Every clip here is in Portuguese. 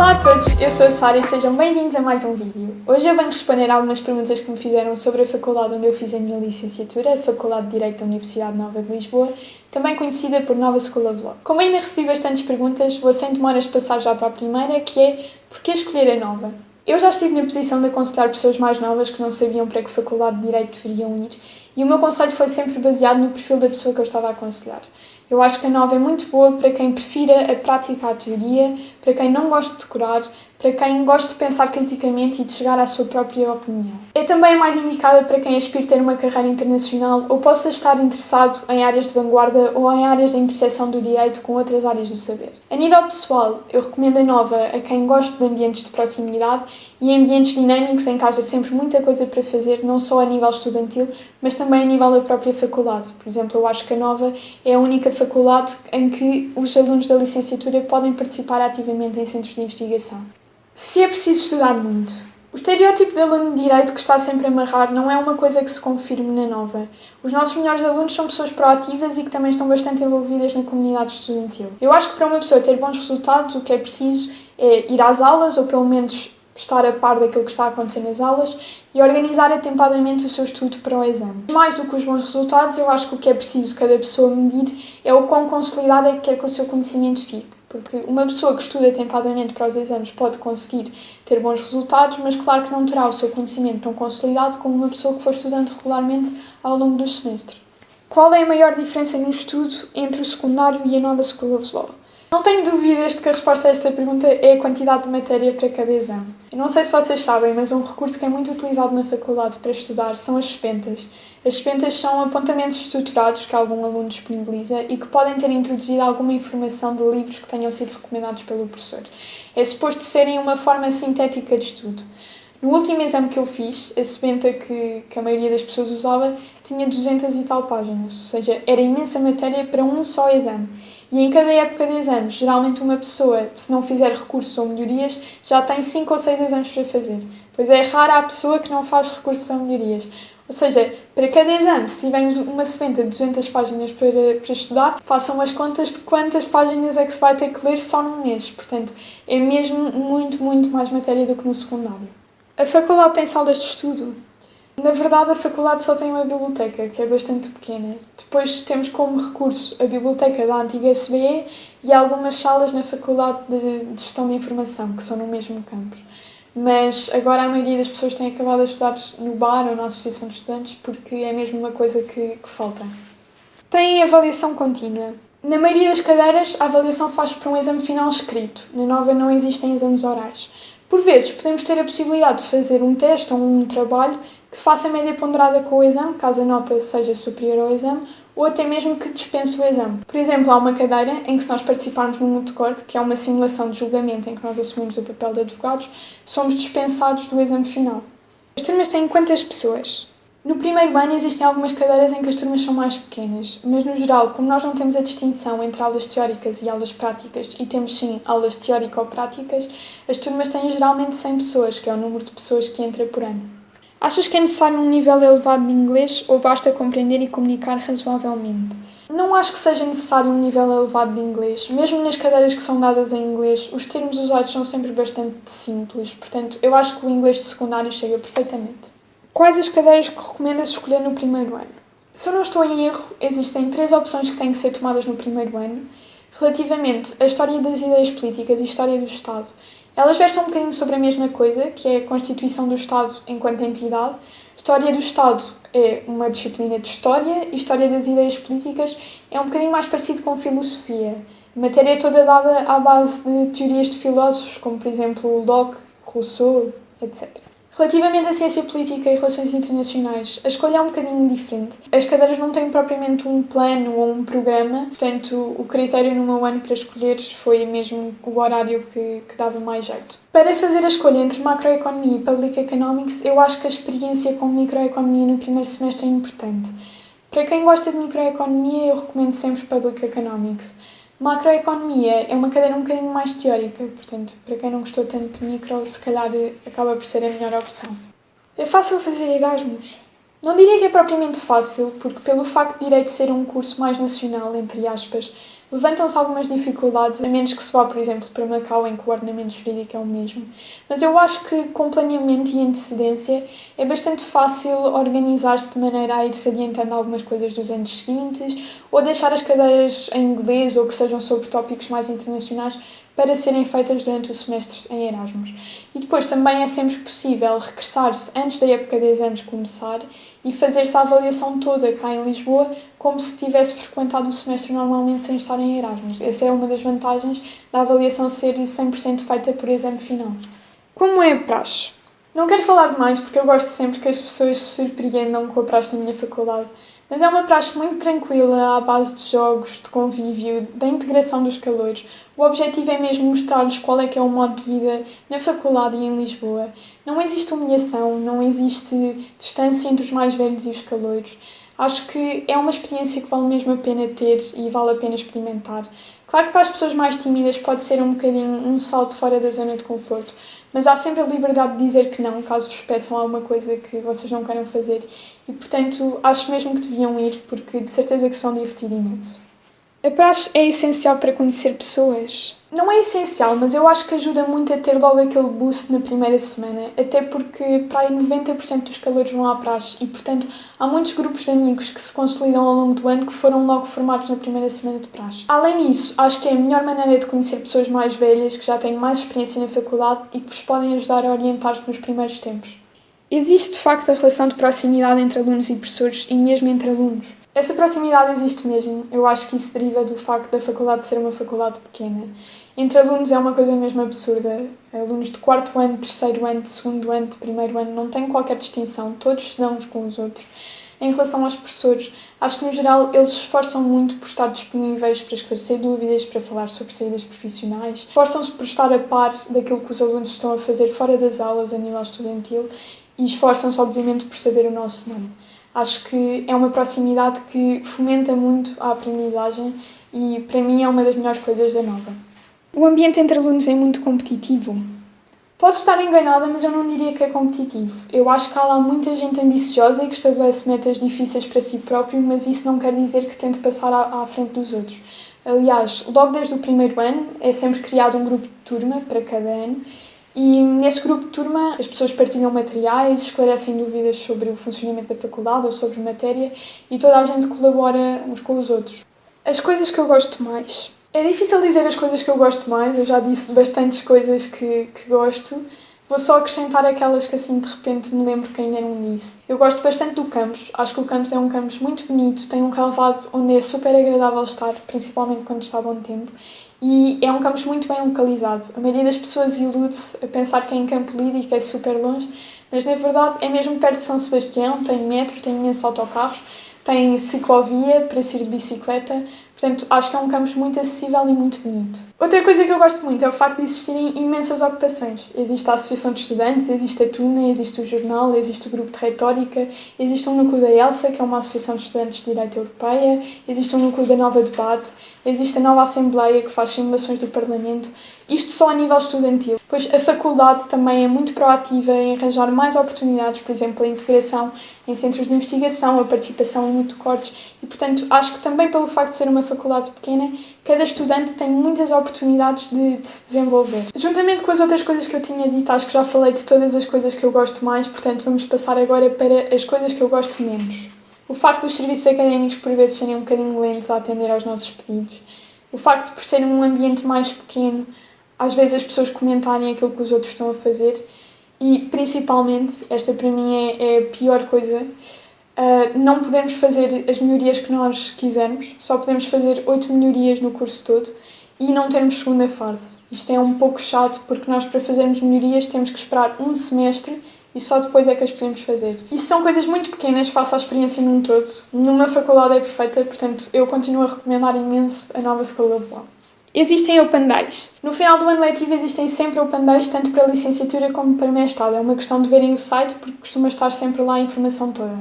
Olá a todos, eu sou a Sara e sejam bem-vindos a mais um vídeo. Hoje eu venho responder algumas perguntas que me fizeram sobre a faculdade onde eu fiz a minha licenciatura, a Faculdade de Direito da Universidade Nova de Lisboa, também conhecida por Nova School of Law. Como ainda recebi bastantes perguntas, vou sem demoras passar já para a primeira, que é: porquê escolher a Nova? Eu já estive na posição de aconselhar pessoas mais novas que não sabiam para que faculdade de Direito deveriam ir, e o meu conselho foi sempre baseado no perfil da pessoa que eu estava a aconselhar. Eu acho que a Nova é muito boa para quem prefira a prática à teoria, para quem não gosta de decorar, para quem gosta de pensar criticamente e de chegar à sua própria opinião. É também mais indicada para quem aspira ter uma carreira internacional ou possa estar interessado em áreas de vanguarda ou em áreas da interseção do direito com outras áreas do saber. A nível pessoal, eu recomendo a Nova a quem gosta de ambientes de proximidade e ambientes dinâmicos em que haja sempre muita coisa para fazer, não só a nível estudantil, mas também a nível da própria faculdade. Por exemplo, eu acho que a Nova é a única faculdade em que os alunos da licenciatura podem participar ativamente em centros de investigação. Se é preciso estudar muito. O estereótipo de aluno de Direito que está sempre a amarrar não é uma coisa que se confirme na Nova. Os nossos melhores alunos são pessoas proativas e que também estão bastante envolvidas na comunidade estudantil. Eu acho que para uma pessoa ter bons resultados, o que é preciso é ir às aulas, ou pelo menos estar a par daquilo que está a acontecer nas aulas, e organizar atempadamente o seu estudo para o exame. Mais do que os bons resultados, eu acho que o que é preciso cada pessoa medir é o quão consolidada é que quer que o seu conhecimento fique. Porque uma pessoa que estuda atempadamente para os exames pode conseguir ter bons resultados, mas claro que não terá o seu conhecimento tão consolidado como uma pessoa que for estudando regularmente ao longo do semestre. Qual é a maior diferença no estudo entre o secundário e a Nova School of Law? Não tenho dúvidas de que a resposta a esta pergunta é a quantidade de matéria para cada exame. Eu não sei se vocês sabem, mas um recurso que é muito utilizado na faculdade para estudar são as expentas. As expentas são apontamentos estruturados que algum aluno disponibiliza e que podem ter introduzido alguma informação de livros que tenham sido recomendados pelo professor. É suposto serem uma forma sintética de estudo. No último exame que eu fiz, a expenta que a maioria das pessoas usava tinha 200 e tal páginas, ou seja, era imensa matéria para um só exame. E em cada época de exames, geralmente uma pessoa, se não fizer recursos ou melhorias, já tem 5 ou 6 exames para fazer. Pois é rara a pessoa que não faz recursos ou melhorias. Ou seja, para cada exame, se tivermos uma semana de 200 páginas para estudar, façam as contas de quantas páginas é que se vai ter que ler só num mês. Portanto, é mesmo muito mais matéria do que no secundário. A faculdade tem salas de estudo? Na verdade, a faculdade só tem uma biblioteca, que é bastante pequena. Depois temos como recurso a biblioteca da antiga SBE e algumas salas na Faculdade de Gestão de Informação, que são no mesmo campus. Mas agora a maioria das pessoas tem acabado a estudar no bar ou na Associação de Estudantes porque é mesmo uma coisa que falta. Tem avaliação contínua. Na maioria das cadeiras, a avaliação faz por um exame final escrito. Na Nova não existem exames orais. Por vezes, podemos ter a possibilidade de fazer um teste ou um trabalho que faça média ponderada com o exame, caso a nota seja superior ao exame, ou até mesmo que dispense o exame. Por exemplo, há uma cadeira em que, se nós participarmos no moot court, que é uma simulação de julgamento em que nós assumimos o papel de advogados, somos dispensados do exame final. As turmas têm quantas pessoas? No primeiro ano existem algumas cadeiras em que as turmas são mais pequenas, mas no geral, como nós não temos a distinção entre aulas teóricas e aulas práticas, e temos sim aulas teórico-práticas, as turmas têm geralmente 100 pessoas, que é o número de pessoas que entra por ano. Achas que é necessário um nível elevado de inglês ou basta compreender e comunicar razoavelmente? Não acho que seja necessário um nível elevado de inglês. Mesmo nas cadeiras que são dadas em inglês, os termos usados são sempre bastante simples, portanto, eu acho que o inglês de secundário chega perfeitamente. Quais as cadeiras que recomendas escolher no primeiro ano? Se eu não estou em erro, existem 3 opções que têm que ser tomadas no primeiro ano. Relativamente à História das Ideias Políticas e História do Estado, elas versam um bocadinho sobre a mesma coisa, que é a constituição do Estado enquanto entidade. História do Estado é uma disciplina de História e História das Ideias Políticas é um bocadinho mais parecido com Filosofia. A matéria é toda dada à base de teorias de filósofos, como por exemplo Locke, Rousseau, etc. Relativamente à ciência política e relações internacionais, a escolha é um bocadinho diferente. As cadeiras não têm propriamente um plano ou um programa, portanto, o critério no meu ano para escolher foi mesmo o horário que dava mais jeito. Para fazer a escolha entre macroeconomia e public economics, eu acho que a experiência com microeconomia no primeiro semestre é importante. Para quem gosta de microeconomia, eu recomendo sempre public economics. Macroeconomia é uma cadeira um bocadinho mais teórica, portanto, para quem não gostou tanto de micro, se calhar acaba por ser a melhor opção. É fácil fazer Erasmus? Não diria que é propriamente fácil, porque pelo facto de Direito ser um curso mais nacional, entre aspas, Levantam-se algumas dificuldades, a menos que se vá, por exemplo, para Macau, em que o ordenamento jurídico é o mesmo. Mas eu acho que com planeamento e antecedência é bastante fácil organizar-se de maneira a ir-se adiantando algumas coisas dos anos seguintes, ou deixar as cadeiras em inglês ou que sejam sobre tópicos mais internacionais para serem feitas durante o semestre em Erasmus. E depois também é sempre possível regressar-se antes da época de exames começar e fazer-se a avaliação toda cá em Lisboa, como se tivesse frequentado o semestre normalmente sem estar em Erasmus. Essa é uma das vantagens da avaliação ser 100% feita por exame final. Como é a praxe? Não quero falar demais porque eu gosto sempre que as pessoas se surpreendam com a praxe da minha faculdade, mas é uma praxe muito tranquila, à base de jogos, de convívio, da integração dos calouros. O objetivo é mesmo mostrar-lhes qual é que é o modo de vida na faculdade e em Lisboa. Não existe humilhação, não existe distância entre os mais velhos e os calouros. Acho que é uma experiência que vale mesmo a pena ter e vale a pena experimentar. Claro que para as pessoas mais tímidas pode ser um bocadinho um salto fora da zona de conforto, mas há sempre a liberdade de dizer que não, caso vos peçam alguma coisa que vocês não queiram fazer. E, portanto, acho mesmo que deviam ir, porque de certeza que se vão divertir imenso. A praxe é essencial para conhecer pessoas? Não é essencial, mas eu acho que ajuda muito a ter logo aquele boost na primeira semana, até porque para aí 90% dos calouros vão à praxe e, portanto, há muitos grupos de amigos que se consolidam ao longo do ano que foram logo formados na primeira semana de praxe. Além disso, acho que é a melhor maneira de conhecer pessoas mais velhas, que já têm mais experiência na faculdade e que vos podem ajudar a orientar-se nos primeiros tempos. Existe, de facto, a relação de proximidade entre alunos e professores e mesmo entre alunos. Essa proximidade existe mesmo. Eu acho que isso deriva do facto da faculdade ser uma faculdade pequena. Entre alunos é uma coisa mesmo absurda. Alunos de quarto ano, de terceiro ano, de segundo ano, de primeiro ano, não têm qualquer distinção. Todos se dão uns com os outros. Em relação aos professores, acho que no geral eles se esforçam muito por estar disponíveis para esclarecer dúvidas, para falar sobre saídas profissionais. Esforçam-se por estar a par daquilo que os alunos estão a fazer fora das aulas a nível estudantil e esforçam-se obviamente por saber o nosso nome. Acho que é uma proximidade que fomenta muito a aprendizagem e, para mim, é uma das melhores coisas da Nova. O ambiente entre alunos é muito competitivo. Posso estar enganada, mas eu não diria que é competitivo. Eu acho que há lá muita gente ambiciosa e que estabelece metas difíceis para si próprio, mas isso não quer dizer que tente passar à frente dos outros. Aliás, logo desde o primeiro ano é sempre criado um grupo de turma para cada ano. E nesse grupo de turma as pessoas partilham materiais, esclarecem dúvidas sobre o funcionamento da faculdade ou sobre matéria e toda a gente colabora uns com os outros. As coisas que eu gosto mais. É difícil dizer as coisas que eu gosto mais, eu já disse bastantes coisas que gosto. Vou só acrescentar aquelas que assim de repente me lembro que ainda não disse. Eu gosto bastante do campus, acho que o campus é um campus muito bonito, tem um relvado onde é super agradável estar, principalmente quando está bom tempo. E é um campus muito bem localizado. A maioria das pessoas ilude-se a pensar que é em Campo Lido e que é super longe, mas na verdade é mesmo perto de São Sebastião, tem metro, tem imensos autocarros, tem ciclovia para se ir de bicicleta, portanto acho que é um campus muito acessível e muito bonito. Outra coisa que eu gosto muito é o facto de existirem imensas ocupações. Existe a Associação de Estudantes, existe a Tuna, existe o Jornal, existe o Grupo de Retórica, existe um núcleo da ELSA, que é uma Associação de Estudantes de Direito Europeia, existe um núcleo da Nova Debate, existe a Nova Assembleia, que faz simulações do Parlamento, isto só a nível estudantil. Pois a faculdade também é muito proativa em arranjar mais oportunidades, por exemplo, a integração em centros de investigação, a participação em mutucortes e, portanto, acho que também pelo facto de ser uma faculdade pequena, cada estudante tem muitas oportunidades de se desenvolver. Juntamente com as outras coisas que eu tinha dito, acho que já falei de todas as coisas que eu gosto mais, portanto, vamos passar agora para as coisas que eu gosto menos. O facto dos serviços académicos por vezes serem um bocadinho lentos a atender aos nossos pedidos. O facto de, por ser um ambiente mais pequeno, às vezes as pessoas comentarem aquilo que os outros estão a fazer e, principalmente, esta para mim é a pior coisa, não podemos fazer as melhorias que nós quisermos, só podemos fazer 8 melhorias no curso todo e não termos segunda fase. Isto é um pouco chato porque nós, para fazermos melhorias, temos que esperar um semestre e só depois é que as podemos fazer. Isto são coisas muito pequenas face à experiência num todo. Nenhuma faculdade é perfeita, portanto, eu continuo a recomendar imenso a Nova School of Law. Existem Open Days. No final do ano letivo existem sempre Open Days, tanto para licenciatura como para mestrado. É uma questão de verem o site, porque costuma estar sempre lá a informação toda.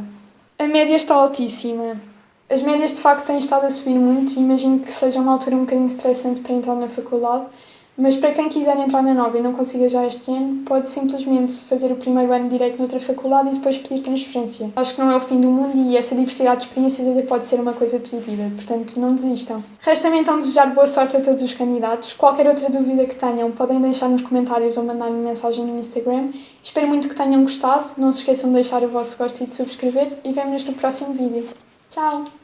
A média está altíssima. As médias de facto têm estado a subir muito e imagino que seja uma altura um bocadinho estressante para entrar na faculdade, Mas para quem quiser entrar na nova e não consiga já este ano, pode simplesmente fazer o primeiro ano de Direito noutra faculdade e depois pedir transferência. Acho que não é o fim do mundo e essa diversidade de experiências até pode ser uma coisa positiva, portanto não desistam. Resta-me então desejar boa sorte a todos os candidatos. Qualquer outra dúvida que tenham, podem deixar nos comentários ou mandar-me mensagem no Instagram. Espero muito que tenham gostado, não se esqueçam de deixar o vosso gosto e de subscrever e vemo-nos no próximo vídeo. Tchau!